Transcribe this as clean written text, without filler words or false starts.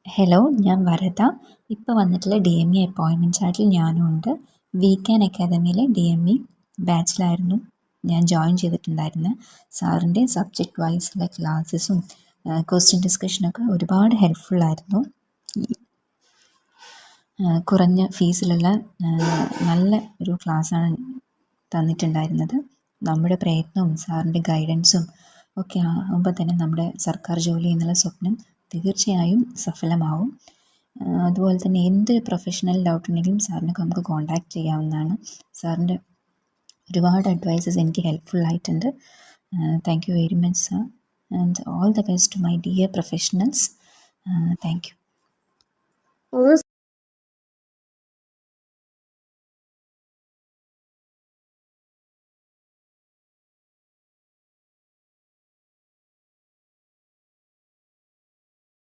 Hello, ഞാൻ വരദ. ഇപ്പോൾ വന്നിട്ടുള്ള DME അപ്പോയിൻമെൻറ്റ് ചാർട്ടിൽ ഞാനും ഉണ്ട്. വീക്കാൻ അക്കാദമിയിലെ DME ബാച്ചിലായിരുന്നു ഞാൻ ജോയിൻ ചെയ്തിട്ടുണ്ടായിരുന്നത്. സാറിൻ്റെ സബ്ജക്റ്റ് വൈസുള്ള ക്ലാസ്സസും ക്വസ്റ്റ്യൻ ഡിസ്കഷനൊക്കെ ഒരുപാട് ഹെൽപ്ഫുള്ളായിരുന്നു. കുറഞ്ഞ ഫീസിലുള്ള നല്ല ഒരു ക്ലാസ്സാണ് തന്നിട്ടുണ്ടായിരുന്നത്. നമ്മുടെ പ്രയത്നവും സാറിൻ്റെ ഗൈഡൻസും ഒക്കെ ആകുമ്പോൾ തന്നെ നമ്മുടെ സർക്കാർ ജോലി എന്നുള്ള സ്വപ്നം തീർച്ചയായും സഫലമാവും. അതുപോലെ തന്നെ എന്തൊരു പ്രൊഫഷണൽ ഡൗട്ട് ഉണ്ടെങ്കിലും സാറിനെ നമുക്ക് കോൺടാക്റ്റ് ചെയ്യാവുന്നതാണ്. സാറിൻ്റെ ഒരുപാട് അഡ്വൈസസ് എനിക്ക് ഹെൽപ്ഫുള്ളായിട്ടുണ്ട്. Thank you very much sir, and all the best to my dear professionals. Thank U.